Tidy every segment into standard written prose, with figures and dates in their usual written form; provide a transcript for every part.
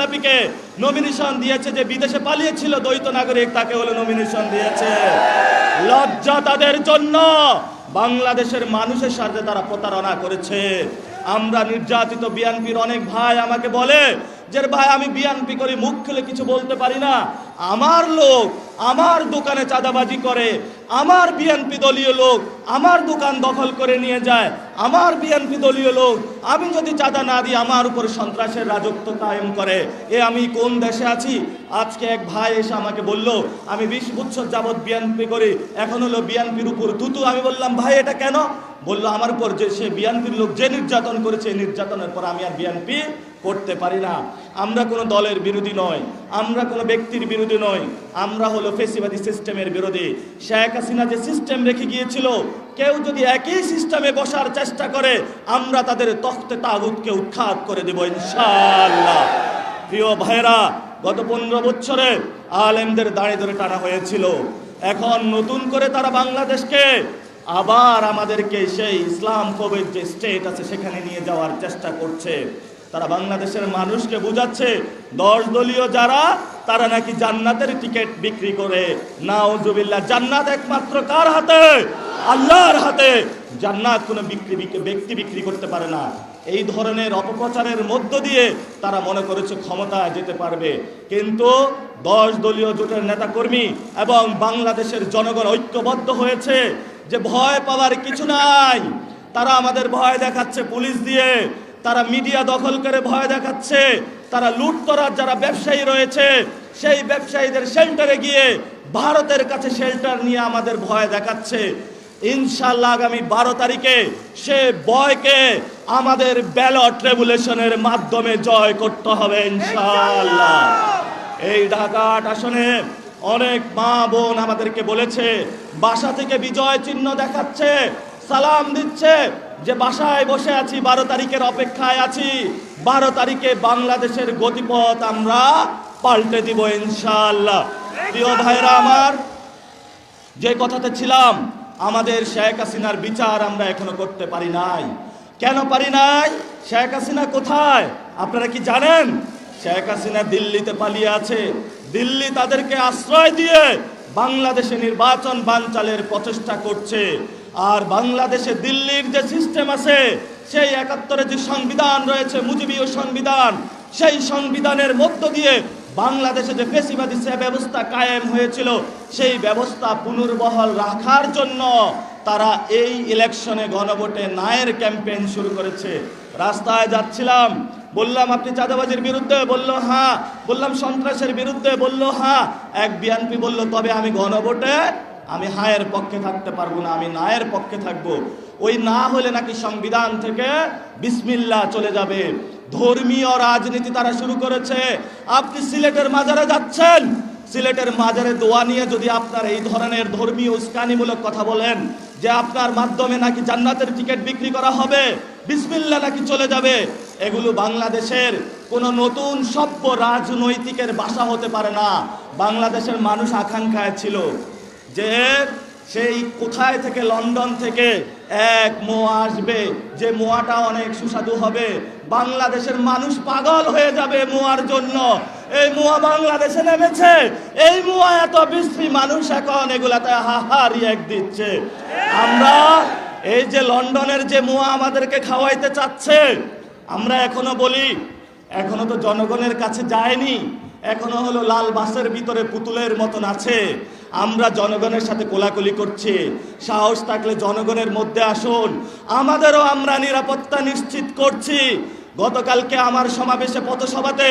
খেলাপিকে nomination দিয়েছে, যে বিদেশে পালিয়েছিল দ্বৈত নাগরিক তাকে হলো নমিনেশন দিয়েছে। লজ্জা তাদের জন্য। বাংলাদেশের মানুষের সাথে তারা প্রতারণা করেছে। আমরা নির্যাতিত বিএনপির অনেক ভাই আমাকে বলে যে ভাই আমি বিএনপি করি, মুখ খুলে কিছু বলতে পারি না, আমার লোক আমার দোকানে চাঁদাবাজি করে, আমার বিএনপি দলীয় লোক আমার দোকান দখল করে নিয়ে যায়, আমার বিএনপি দলীয় লোক আমি যদি চাঁদা না দিই আমার উপর সন্ত্রাসের রাজত্ব কায়েম করে। আমি কোন দেশে আছি? আজকে এক ভাই এসে আমাকে বলল আমি 20 বছর যাবৎ বিএনপি করি, এখন হলো বিএনপির উপর তুতু। আমি বললাম ভাই এটা কেন? বললো আমার উপর যে সে বিএনপির লোক যে নির্যাতন করেছে, নির্যাতনের পর আমি আর বিএনপি করতে পারি না। আমরা কোনো দলের বিরোধী নয়, আমরা কোনো ব্যক্তির বিরোধী নয়, আমরা হলো ফেসিবাদী সিস্টেমের বিরোধী। শেখ হাসিনা যে সিস্টেম রেখে গিয়েছিল, কেউ যদি একই সিস্টেমে বসার চেষ্টা করে আমরা তাদের তখতে তাগুতকে উৎখাত করে দেব ইনশাআল্লাহ। প্রিয় ভাইরা, গত 15 বছরে আলেমদের দাঁড়ে ধরে টানা হয়েছিল, এখন নতুন করে তারা বাংলাদেশকে আবার আমাদেরকে সেই ইসলাম কবির যে স্টেট আছে সেখানে নিয়ে যাওয়ার চেষ্টা করছে। তারা বাংলাদেশের মানুষকে বুঝাচ্ছে 10 দলীয় যারা তারা নাকি জান্নাতের টিকিট বিক্রি করে। নাউজুবিল্লাহ। জান্নাত একমাত্র কার হাতে? আল্লাহর হাতে। জান্নাত কোনো ব্যক্তি বিক্রি করতে পারে না। এই ধরনের অপপ্রচারের মধ্য দিয়ে তারা মনে করেছে ক্ষমতায় যেতে পারবে, কিন্তু 10 দলীয় জোটের নেতাকর্মী এবং বাংলাদেশের জনগণ ঐক্যবদ্ধ হয়েছে যে ভয় পাওয়ার কিছু নাই। তারা আমাদের ভয় দেখাচ্ছে পুলিশ দিয়ে, তারা মিডিয়া দখল করে ভয় দেখাচ্ছে, তারা লুট করার যারা ব্যবসায়ী রয়েছে সেই ব্যবসায়ীদের শেল্টারে গিয়ে ভারতের কাছে শেল্টার নিয়ে আমাদের ভয় দেখাচ্ছে। ইনশাআল্লাহ আগামী 12 তারিখে সে ভয়কে আমাদের ব্যালট রেগুলেশনের মাধ্যমে জয় করতে হবে ইনশাআল্লাহ। এই ঢাকা 8 আসনে অনেক মা বোন আমাদেরকে বলেছে, বাসা থেকে বিজয় চিহ্ন দেখাচ্ছে, সালাম দিচ্ছে যে বাসায় বসে আছি, 12 তারিখের অপেক্ষায় আছি, 12 তারিখে বাংলাদেশের গতিপথ আমরা পাল্টে দিব ইনশাআল্লাহ। প্রিয় ভাইরা আমার, যে কথাতে ছিলাম, আমাদের শেখ হাসিনার বিচার আমরা এখনো করতে পারি নাই। কেন পারি নাই? শেখ হাসিনা কোথায় আপনারা কি জানেন? শেখ হাসিনা দিল্লিতে পালিয়ে আছে। দিল্লি তাদেরকে আশ্রয় দিয়ে বাংলাদেশে নির্বাচন বানচালের প্রচেষ্টা করছে। আর বাংলাদেশে দিল্লির যে সিস্টেম আছে, সেই 71-এর যে সংবিধান রয়েছে, মুজিবীয় সংবিধান, সেই সংবিধানের মধ্য দিয়ে বাংলাদেশে যে ফেসিবাদী ব্যবস্থা কায়েম হয়েছিল সেই ব্যবস্থা পুনর্বহাল রাখার জন্য তারা এই ইলেকশনে গণভোটে নায়ের ক্যাম্পেইন শুরু করেছে। রাস্তায় যাচ্ছিলাম, বললাম আপনি চাঁদাবাজির বিরুদ্ধে? বললো হ্যাঁ। বললাম সন্ত্রাসের বিরুদ্ধে? বললো হ্যাঁ। এক বিএনপি বলল তবে আমি গণভোটে আমি হায়ের পক্ষে থাকতে পারবো না, আমি নায়ের পক্ষে থাকবো। ওই না হলে নাকি সংবিধান থেকে বিসমিল্লাহ চলে যাবে। ধর্মীয় রাজনীতি তারা শুরু করেছে। আপনি সিলেটের মাজারে যাচ্ছেন, সিলেটের মাজারে দোয়া নিয়ে যদি আপনার এই ধরনের ধর্মীয় উস্কানিমূলক কথা বলেন যে আপনার মাধ্যমে নাকি জান্নাতের টিকিট বিক্রি করা হবে, বিসমিল্লাহ নাকি চলে যাবে, এগুলো বাংলাদেশের কোনো নতুন সভ্য রাজনৈতিকের ভাষা হতে পারে না। বাংলাদেশের মানুষ আকাঙ্ক্ষায় ছিল যে সেই কোথায় থেকে, লন্ডন থেকে এক মোয়া আসবে, যে মোয়াটা অনেক সুস্বাদু হবে, বাংলাদেশের মানুষ পাগল হয়ে যাবে মোয়ার জন্য। এই মোয়া বাংলাদেশে নেমেছে, এই মোয়া এত বিশ্রী, মানুষ এখন এগুলাতে হাহা রিয়াক্ট দিচ্ছে। আমরা এই যে লন্ডনের যে মোয়া আমাদেরকে খাওয়াইতে চাচ্ছে, আমরা এখনো বলি এখনো তো জনগণের কাছে যায়নি, এখনো হলো লাল বাসের ভিতরে পুতুলের মতন আছে। আমরা জনগণের সাথে কোলাকুলি করছি। সাহস থাকলে জনগণের মধ্যে আসুন, আমাদেরও আমরা নিরাপত্তা নিশ্চিত করছি। গতকালকে আমার সমাবেশে পথসভাতে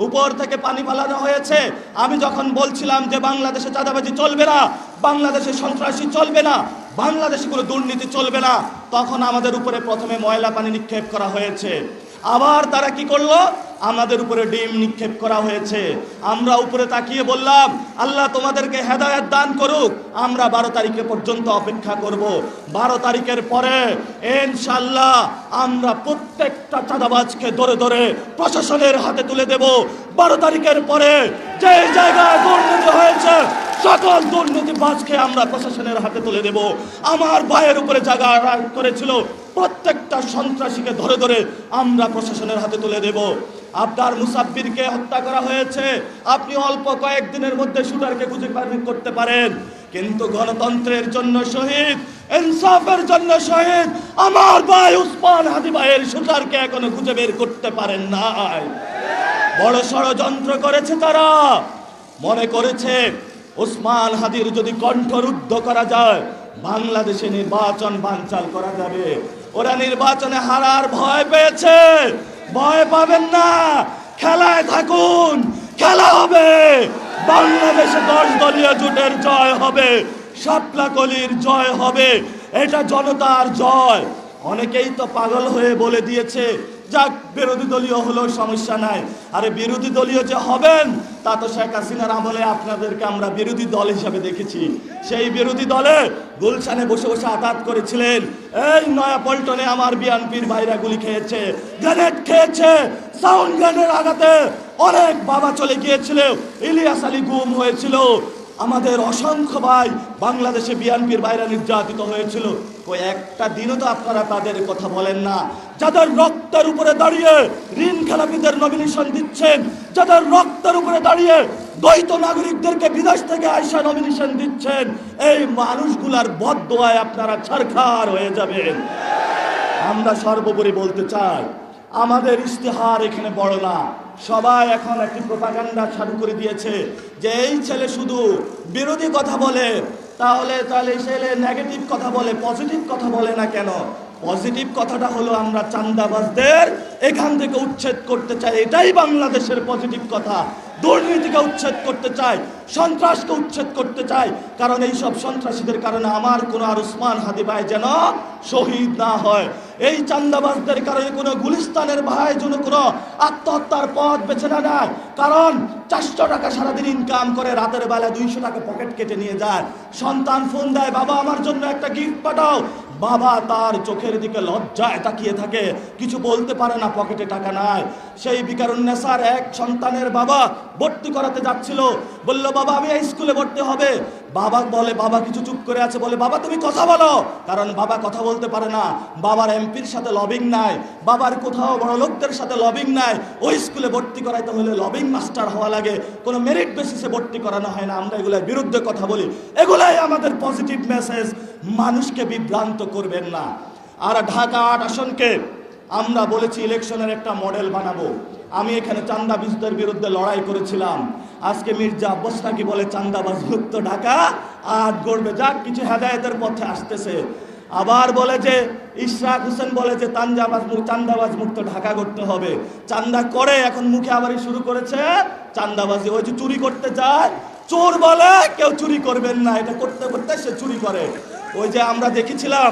উপর থেকে পানি ফালানো হয়েছে। আমি যখন বলছিলাম যে বাংলাদেশে চাঁদাবাজি চলবে না, বাংলাদেশে সন্ত্রাসী চলবে না, বাংলাদেশে কোনো দুর্নীতি চলবে না, তখন আমাদের উপরে প্রথমে ময়লা পানি নিক্ষেপ করা হয়েছে। আবার তারা কি করলো? আমাদের উপরে ডিম নিক্ষেপ করা হয়েছে। আমরা উপরে তাকিয়ে বললাম আল্লাহ তোমাদেরকে হেদায়েত দান করুক, আমরা 12 তারিখে পর্যন্ত অপেক্ষা করব। 12 তারিখের পরে ইনশাআল্লাহ আমরা প্রত্যেকটা চাঁদাবাজকে ধরে ধরে প্রশাসনের হাতে তুলে দেব। 12 তারিখের পরে যে জায়গায় দুর্নীতি হয়েছে সকল দুর্নীতিবাজকে আমরা প্রশাসনের হাতে তুলে দেব। আমার ভাইয়ের উপরে জায়গা করেছিল, প্রত্যেকটা সন্ত্রাসীকে ধরে ধরে আমরা প্রশাসনের হাতে তুলে দেব। আপনার মুসাব্বিরকে হত্যা করা হয়েছে, আপনি অল্প কয়েকদিনের মধ্যে শুটারকে খুঁজে বের করতে পারেন, কিন্তু গণতন্ত্রের জন্য শহীদ, ইনসাফের জন্য শহীদ আমার ভাই উসমান হাদি ভাইয়ের শুটারকে এখনো খুঁজে বের করতে পারেন নাই। বড় ষড়যন্ত্র করেছে তারা, মনে করেছে উসমান হাদির যদি কণ্ঠরুদ্ধ করা যায় বাংলাদেশে নির্বাচন বানচাল করা যাবে। ওরা নির্বাচনে হারার ভয় পেয়েছে। ভয় পাবেন না, খেলায় থাকুন, খেলা হবে। বাংলাদেশে 10 দলীয় জোটের জয় হবে, শাপলা কলির জয় হবে, এটা জনতার জয়। অনেকেই তো পাগল হয়ে বলে দিয়েছে যাক বিরোধী দলীয় হলো সমস্যা নাই। আরে বিরোধী দলীয় যে হবেন তা তো শেখ হাসিনার আমলে আপনাদেরকে আমরা বিরোধী দল হিসাবে দেখেছি। সেই বিরোধী দলে গুলশানে বসে বসে আঘাত করেছিলেন, এই নয়া পল্টনে আমার বিএনপির ভাইরা গুলি খেয়েছে, গ্রেনেড খেয়েছে, সাউন্ড গ্রেনেড আঘাতে অনেক বাবা চলে গিয়েছিল, ইলিয়াস আলী গুম হয়েছিল, আমাদের অসংখ্য ভাই বাংলাদেশে বিএনপির বাইরে নির্যাতিত হয়েছিল। একটা দিনও তো আপনারা তাদের কথা বলেন না। যাদের রক্তের উপরে দাঁড়িয়ে ঋণ খেলাপিদের নমিনেশন দিচ্ছেন, যাদের রক্তের উপরে দাঁড়িয়ে দ্বৈত নাগরিকদেরকে বিদেশ থেকে আইসা নমিনেশন দিচ্ছেন, এই মানুষগুলার বদদোয়ায় আপনারা ছারখার হয়ে যাবেন। আমরা সর্বোপরি বলতে চাই আমাদের ইশতেহার এখানে বড় না। সবাই এখন একটি প্রোপাগান্ডা চালু করে দিয়েছে যে এই ছেলে শুধু বিরোধী কথা বলে, তাহলে ছেলে নেগেটিভ কথা বলে, পজিটিভ কথা বলে না কেন? পজিটিভ কথাটা হলো আমরা চাঁদাবাজদের এখান থেকে উচ্ছেদ করতে চাই, এটাই বাংলাদেশের পজিটিভ কথা। দুর্নীতিকে উচ্ছেদ করতে চাই, সন্ত্রাসকে উচ্ছেদ করতে চাই, কারণ এই সব সন্ত্রাসীদের কারণে আমার কোনো আর উসমান হাদি ভাই যেন শহীদ না হয়। এই চাঁদাবাজদের কারণে কোনো গুলিস্তানের ভাই যেন কোনো আত্মহত্যার পথ বেছে না নেয়, কারণ 400 টাকা সারাদিন ইনকাম করে, রাতের বেলা 200 টাকা পকেট কেটে নিয়ে যায়। সন্তান ফোন দেয়, বাবা আমার জন্য একটা গিফট পাঠাও, বাবা তার চোখের দিকে লজ্জায় তাকিয়ে থাকে, কিছু বলতে পারে না, পকেটে টাকা নাই। সেই বিকারুন্নেসার এক সন্তানের বাবা ভর্তি করাতে যাচ্ছিল, বলল বাবা আমি এই স্কুলে ভর্তি হবে। বাবা বলে, বাবা কিছু চুপ করে আছে, বলে বাবা তুমি কথা বলো, কারণ বাবা কথা বলতে পারে না, বাবার এমপির সাথে লবিং নাই, বাবার কোথাও বড় লোকদের সাথে লবিং নাই। ওই স্কুলে ভর্তি করাইতে হলে লবিং মাস্টার হওয়া লাগে, কোনো মেরিট বেসিসে ভর্তি করানো হয় না। আমরা এগুলোর বিরুদ্ধে কথা বলি, এগুলাই আমাদের পজিটিভ মেসেজ। মানুষকে বিভ্রান্ত করবেন না। আর ঢাকা 8 আসনকে আমরা বলেছি ইলেকশনের একটা মডেল বানাবো। আমি এখানে চাঁদাবাজদের বিরুদ্ধে লড়াই করেছিলাম। আজকে মির্জা আব্বাস নাকি বলে চাঁদাবাজ মুক্ত ঢাকা 8 গড়বে, যাক কিছু হেদায়েতের পথে আসতেছে। আবার বলে যে ইশরাক হোসেন বলে যে চাঁদাবাজ মুক্ত ঢাকা করতে হবে। চাঁদা করে এখন মুখে আবারই শুরু করেছে চাঁদাবাজি। ওই যে চুরি করতে যায়, চোর বলে কেউ চুরি করবেন না, এটা করতে করতে সে চুরি করে। ওই যে আমরা দেখেছিলাম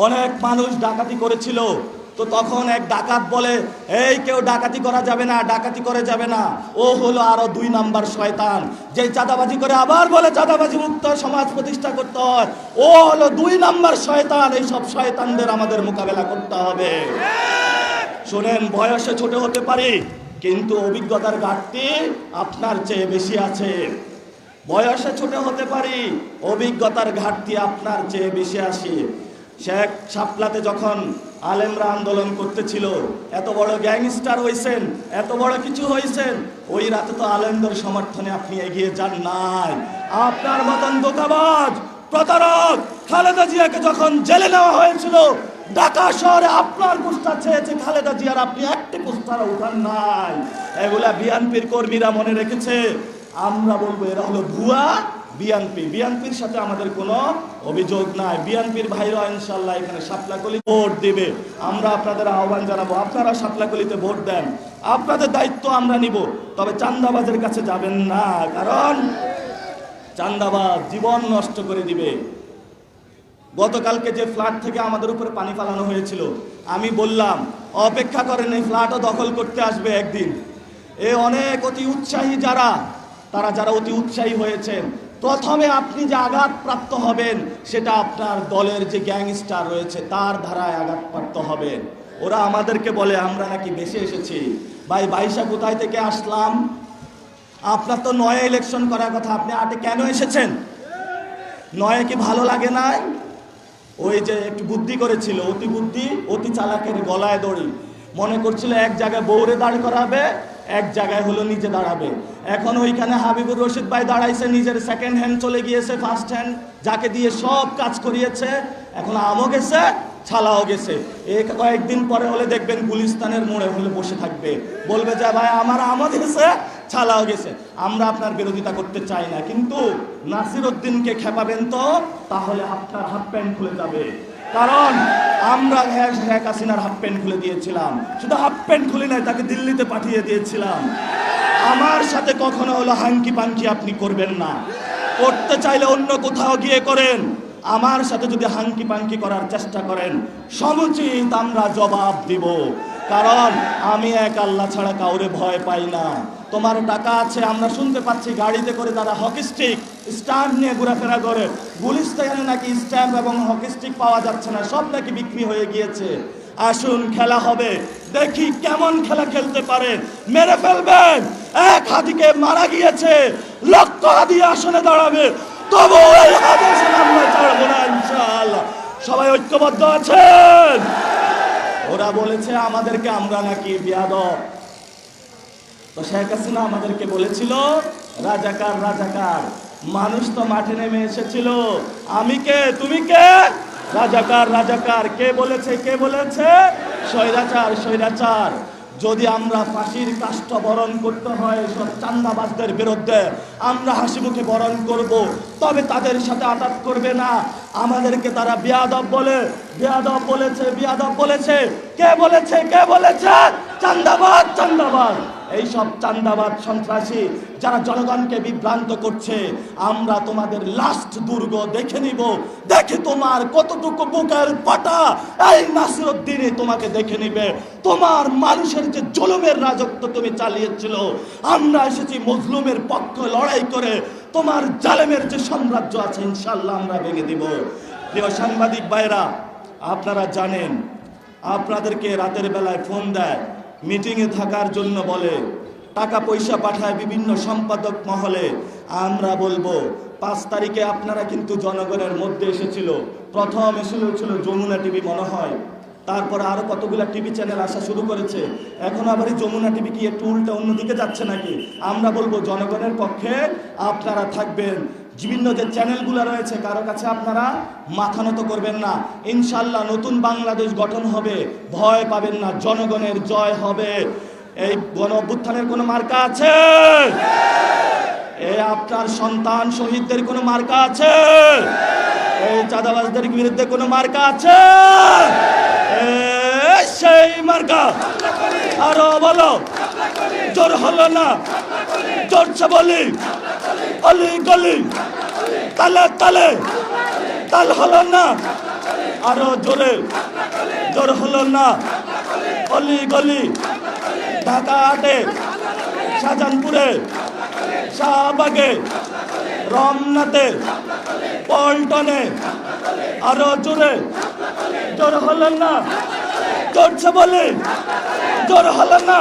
অনেক মানুষ ডাকাতি করেছিল, তো তখন এক ডাকাত বলে এই কেউ ডাকাতি করা যাবে না, ডাকাতি করে যাবে না, ও হলো আরো 2 নাম্বার শয়তান, যে চাঁদাবাজি করে আবার বলে চাঁদাবাজি মুক্ত সমাজ প্রতিষ্ঠা করতে হয়, ও হলো 2 নাম্বার শয়তান। এই সব শয়তানদের আমাদের মোকাবেলা করতে হবে। শোনেন, বয়সে ছোট হতে পারি কিন্তু অভিজ্ঞতার ঘাটতি আপনার চেয়ে বেশি আছে। বয়সে ছোট হতে পারি, অভিজ্ঞতার ঘাটতি আপনার চেয়ে বেশি আসে। শেখ শাপলাতে যখন আলেমরা আন্দোলন করতেছিল, এত বড় গ্যাংস্টার হয়েছেন, এত বড় কিছু হয়েছেন, ওই রাতে তো আলেমদের সমর্থনে আপনি এগিয়ে যান নাই। আপনার মতন দোকাবাজ প্রতারক খালেদা জিয়াকে যখন জেলে নেওয়া হয়েছিল, ঢাকা শহরে আপনার পোস্টার চেয়েছে খালেদা জিয়ার, আপনি একটি পোস্টার উঠান নাই। এগুলা বিএনপির কর্মীরা মনে রেখেছে। আমরা বলবো এরা হলো ভুয়া বিএনপির সাথে আমাদের কোনো অভিযোগ নাই। বিএনপির ভাইরা ইনশাল্লাহ এখানে শাপলাকলি ভোট দিবে। আমরা আপনাদের আহ্বান জানাবো, আপনারা শাপলাকলিতে ভোট দেন, আপনাদের দায়িত্ব আমরা নিব, তবে চাঁদাবাজের কাছে যাবেন না, কারণ চাঁদাবাজ জীবন নষ্ট করে দিবে। গতকালকে যে ফ্ল্যাট থেকে আমাদের উপরে পানি ফালানো হয়েছিল, আমি বললাম অপেক্ষা করেন, এই ফ্ল্যাটও দখল করতে আসবে একদিন। অনেক অতি উৎসাহী যারা অতি উৎসাহী হয়েছেন, প্রথমে আপনি যে আঘাতপ্রাপ্ত হবেন সেটা আপনার দলের যে গ্যাংস্টার রয়েছে তার ধারায় আঘাতপ্রাপ্ত হবেন। ওরা আমাদেরকে বলে আমরা নাকি বেশি এসেছি। ভাই 22 কোথায় থেকে আসলাম? আপনার তো 9 ইলেকশন করার কথা, আপনি 8 কেন এসেছেন? 9 কি ভালো লাগে নাই? ওই যে একটু বুদ্ধি করেছিল, অতি বুদ্ধি অতি চালাকের গলায় দড়ি। মনে করছিল এক জায়গায় বউরে দাঁড় করাবে, এক জায়গায় হলো নিজে দাঁড়াবে। এখন ওইখানে হাবিবুর রশিদ ভাই দাঁড়াইছে, নিজের সেকেন্ড হ্যান্ড চলে গিয়েছে, ফার্স্ট হ্যান্ড যাকে দিয়ে সব কাজ করিয়েছে। এখন আমও গেছে, ছালাও গেছে। এই কয়েকদিন পরে হলে দেখবেন গুলিস্তানের মোড়ে হলে বসে থাকবে, বলবে যে ভাই আমার আমও গেছে, ছালাও গেছে। আমরা আপনার বিরোধিতা করতে চাই না, কিন্তু নাসির উদ্দিনকে খেপাবেন তো, তাহলে আপনার হাফ প্যান্ট খুলে যাবে। কারণ আমরা শেখ হাসিনার হাফ প্যান্ট খুলে দিয়েছিলাম, শুধু হাফ প্যান্ট খুলে নাই, তাকে দিল্লিতে পাঠিয়ে দিয়েছিলাম। আমার সাথে কখনো হলো হাঙ্কি পাঙ্কি আপনি করবেন না, করতে চাইলে অন্য কোথাও গিয়ে করেন। আমার সাথে যদি হাঙ্কি পাঙ্কি করার চেষ্টা করেন, সমুচিত আমরা জবাব দিব। কারণ আমি এক আল্লাহ ছাড়া কাউরে ভয় পাই না। তোমার টাকা আছে, আমরা শুনতে পাচ্ছি গাড়িতে করে তারা হকি স্টিক স্ট্যাম্প নিয়ে ঘোরাফেরা করে। গুলিস্তানে নাকি স্ট্যাম্প এবং হকি স্টিক পাওয়া যাচ্ছে না, সব নাকি বিক্রি হয়ে গিয়েছে। আসুন খেলা হবে, দেখি কেমন খেলা খেলতে পারে। মেরে ফেলবেন, এক হাতিকে মারা গিয়েছে, লক্ষ হাতি আসনে দাঁড়াবে, তবু এই হাদিসে আমরা ছাড়বো না ইনশাআল্লাহ। সবাই ঐক্যবদ্ধ আছেন? ওরা বলেছে আমাদেরকে আমরা নাকি বিয়াদব, তো শেখ হাসিনা আমাদেরকে বলেছিল রাজাকার রাজাকার। মানুষ তো মাঠে নেমে এসেছিল, আমি কে তুমি কে? রাজাকার রাজাকার। কে বলেছে? কে বলেছে? স্বৈরাচার স্বৈরাচার। যদি আমরা ফাঁসির কাষ্ঠ বরণ করতে হয় সব চান্দাবাজদের বিরুদ্ধে, আমরা হাসি মুখে বরণ করব, তবে তাদের সাথে আঘাত করবে না। আমাদেরকে তারা বিয়াদব বলে, বিয়াদব বলেছে, বিয়াদব বলেছে। কে বলেছে? কে বলেছে? চান্দাবাজ চান্দাবাজ। এইসব চান্দাবাজ সন্ত্রাসী যারা জনগণকে বিভ্রান্ত করছে, আমরা তোমাদের লাস্ট দুর্গ দেখে নিব। দেখে তোমার কতটুকু বুকের পাটা এই নাসির উদ্দিনে তোমাকে দেখে নিবে। তোমার মানুষের যে জুলুমের রাজত্ব তুমি চালিয়েছিল, আমরা এসেছি মজলুমের পক্ষে লড়াই করে তোমার জালেমের যে সাম্রাজ্য আছে ইনশাআল্লাহ আমরা ভেঙে দিব। প্রিয় সাংবাদিক ভাইরা, আপনারা জানেন আপনাদেরকে রাতের বেলায় ফোন দেয়, মিটিংয়ে থাকার জন্য বলে, টাকা পয়সা পাঠায় বিভিন্ন সম্পাদক মহলে। আমরা বলবো 5 তারিখে আপনারা কিন্তু জনগণের মধ্যে এসেছিল। প্রথম এসেছিল যমুনা টিভি মনে হয়, তারপরে আরো কতগুলা টিভি চ্যানেল আসা শুরু করেছে। এখন আবার এই যমুনা টিভি কি একটু উল্টা অন্যদিকে যাচ্ছে নাকি? আমরা বলবো জনগণের পক্ষে আপনারা থাকবেন। বিভিন্ন যে চ্যানেলগুলো রয়েছে কারো কাছে আপনারা মাথা নত করবেন না। ইনশাল্লাহ নতুন বাংলাদেশ গঠন হবে, ভয় পাবেন না, জনগণের জয় হবে। এই গণ অভ্যুত্থানের কোনো মার্কা আছে? এই আপনার সন্তান শহীদদের কোনো মার্কা আছে? এই চাঁদাবাজদের বিরুদ্ধে কোনো মার্কা আছে? সেই মার্কা আরো বলো, জোর হলো না, জোরছে বলি, অলি গলি, তালে তালে, তাল হলো না, আরো জোরে, জোর হলো না, অলি গলি, ঢাকা আটে, শাহজাহানপুরে, শাহবাগে, রমনাতে, পল্টনে, আরো জোরে, জোর হলো না, জোরছে বলি, জোর হলো না,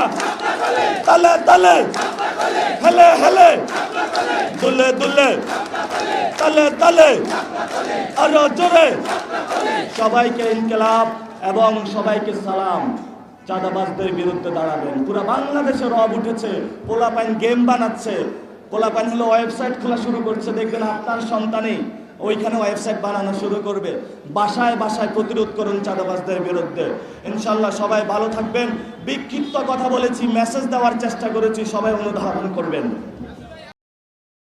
তালে তালে, হেলে হেলে, দুলে দুলে, তালে তালে, আরো জোরে। সবাইকে ইনকিলাব এবং সবাইকে সালাম। চাঁদাবাজদের বিরুদ্ধে দাঁড়াবেন। পুরো বাংলাদেশে রব উঠেছে, পোলাপাইন গেম বানাচ্ছে, পোলাপাইন হলো ওয়েবসাইট খোলা শুরু করছে। দেখবেন আপনার সন্তানই ওইখানে ওয়েবসাইট বানানো শুরু করবে। বাসায় বাসায় প্রতিরোধ করুন চাঁদাবাজদের বিরুদ্ধে। ইনশাল্লাহ সবাই ভালো থাকবেন। বিক্ষিপ্ত কথা বলেছি, মেসেজ দেওয়ার চেষ্টা করেছি, সবাই অনুধাবন করবেন।